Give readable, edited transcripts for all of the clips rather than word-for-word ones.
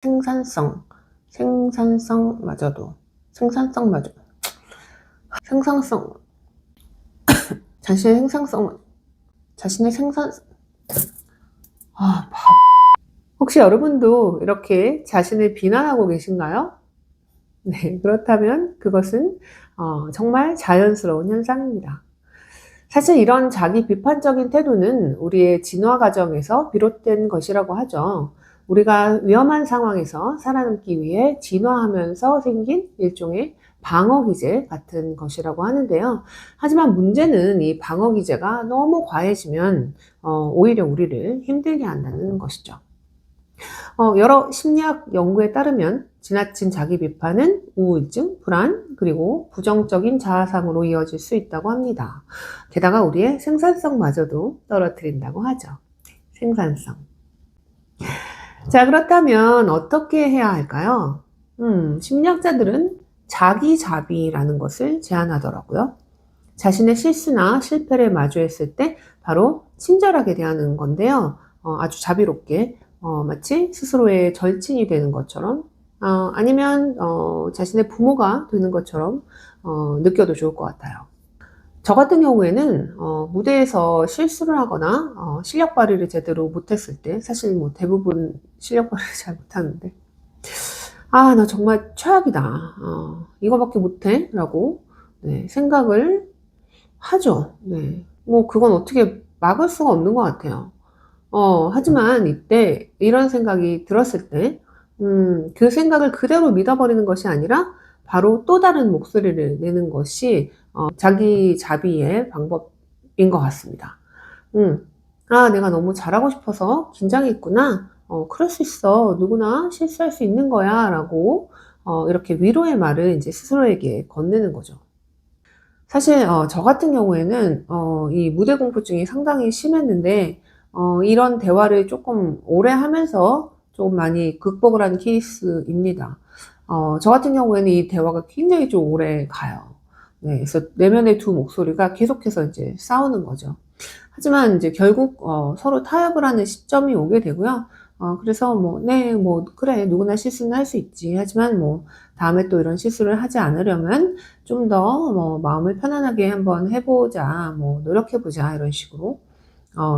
생산성마저도, 생산성, 자신의 생산, 혹시 여러분도 이렇게 자신을 비난하고 계신가요? 네, 그렇다면 그것은 정말 자연스러운 현상입니다. 사실 이런 자기 비판적인 태도는 우리의 진화 과정에서 비롯된 것이라고 하죠. 우리가 위험한 상황에서 살아남기 위해 진화하면서 생긴 일종의 방어 기제 같은 것이라고 하는데요. 하지만 문제는 이 방어 기제가 너무 과해지면 오히려 우리를 힘들게 한다는 것이죠. 여러 심리학 연구에 따르면 지나친 자기 비판은 우울증, 불안, 그리고 부정적인 자아상으로 이어질 수 있다고 합니다. 게다가 우리의 생산성마저도 떨어뜨린다고 하죠. 생산성. 자, 그렇다면 어떻게 해야 할까요? 심리학자들은 자기자비라는 것을 제안하더라고요. 자신의 실수나 실패를 마주했을 때 바로 친절하게 대하는 건데요. 아주 자비롭게 마치 스스로의 절친이 되는 것처럼 아니면 자신의 부모가 되는 것처럼 느껴도 좋을 것 같아요. 저 같은 경우에는 무대에서 실수를 하거나 실력 발휘를 제대로 못했을 때, 사실 뭐 대부분 실력 발휘를 잘 못하는데 나 정말 최악이다, 이거밖에 못해 라고 생각을 하죠. 네. 뭐 그건 어떻게 막을 수가 없는 것 같아요. 하지만 이때 이런 생각이 들었을 때, 그 생각을 그대로 믿어버리는 것이 아니라 바로 또 다른 목소리를 내는 것이 자기 자비의 방법인 것 같습니다. 내가 너무 잘하고 싶어서 긴장했구나. 그럴 수 있어. 누구나 실수할 수 있는 거야. 라고 이렇게 위로의 말을 이제 스스로에게 건네는 거죠. 사실 저 같은 경우에는 이 무대 공포증이 상당히 심했는데 이런 대화를 조금 오래 하면서 좀 많이 극복을 한 케이스입니다. 저 같은 경우에는 이 대화가 굉장히 좀 오래 가요. 네, 그래서 내면의 두 목소리가 계속해서 이제 싸우는 거죠. 하지만 이제 결국 서로 타협을 하는 시점이 오게 되고요. 그래서 그래, 누구나 실수는 할 수 있지. 하지만 다음에 또 이런 실수를 하지 않으려면 좀 더 마음을 편안하게 한번 해보자, 노력해보자, 이런 식으로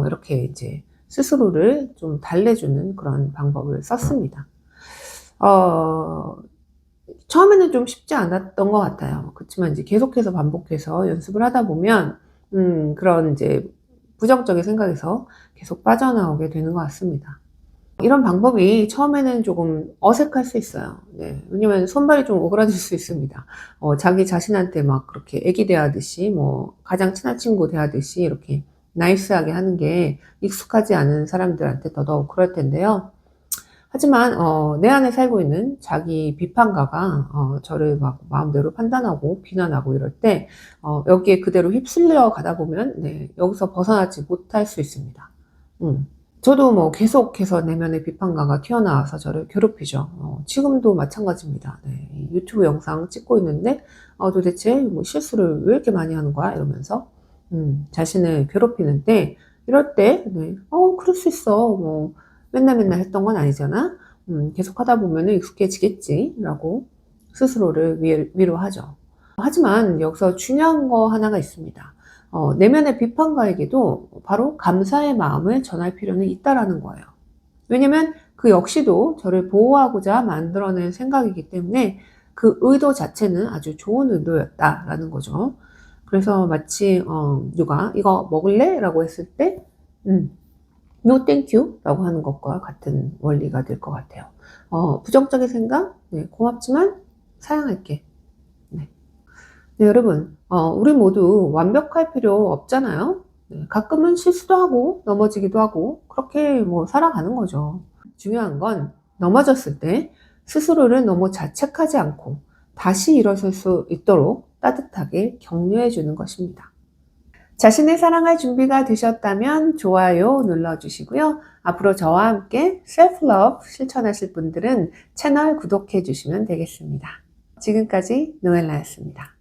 이렇게 이제 스스로를 좀 달래주는 그런 방법을 썼습니다. 처음에는 좀 쉽지 않았던 것 같아요. 그렇지만 이제 계속해서 반복해서 연습을 하다 보면 그런 이제 부정적인 생각에서 계속 빠져나오게 되는 것 같습니다. 이런 방법이 처음에는 조금 어색할 수 있어요. 네. 왜냐면 손발이 좀 오그라들 수 있습니다. 자기 자신한테 막 그렇게 애기 대하듯이, 가장 친한 친구 대하듯이 이렇게 나이스하게 하는 게 익숙하지 않은 사람들한테 더더욱 그럴 텐데요. 하지만 내 안에 살고 있는 자기 비판가가 저를 막 마음대로 판단하고 비난하고 이럴 때 여기에 그대로 휩쓸려 가다 보면 여기서 벗어나지 못할 수 있습니다. 저도 계속해서 내면의 비판가가 튀어나와서 저를 괴롭히죠. 지금도 마찬가지입니다. 네, 유튜브 영상 찍고 있는데 도대체 실수를 왜 이렇게 많이 하는 거야? 이러면서 자신을 괴롭히는데, 이럴 때 그럴 수 있어. 맨날 했던 건 아니잖아. 계속 하다 보면 익숙해지겠지 라고 스스로를 위로하죠. 하지만 여기서 중요한 거 하나가 있습니다. 내면의 비판가에게도 바로 감사의 마음을 전할 필요는 있다라는 거예요. 왜냐면 그 역시도 저를 보호하고자 만들어낸 생각이기 때문에 그 의도 자체는 아주 좋은 의도였다라는 거죠. 그래서 마치 누가 이거 먹을래? 라고 했을 때 No thank you 라고 하는 것과 같은 원리가 될 것 같아요. 부정적인 생각, 고맙지만 사양할게. 네. 네, 여러분, 우리 모두 완벽할 필요 없잖아요. 가끔은 실수도 하고 넘어지기도 하고 그렇게 살아가는 거죠. 중요한 건 넘어졌을 때 스스로를 너무 자책하지 않고 다시 일어설 수 있도록 따뜻하게 격려해 주는 것입니다. 자신을 사랑할 준비가 되셨다면 좋아요 눌러주시고요. 앞으로 저와 함께 셀프-러브 실천하실 분들은 채널 구독해 주시면 되겠습니다. 지금까지 노엘라였습니다.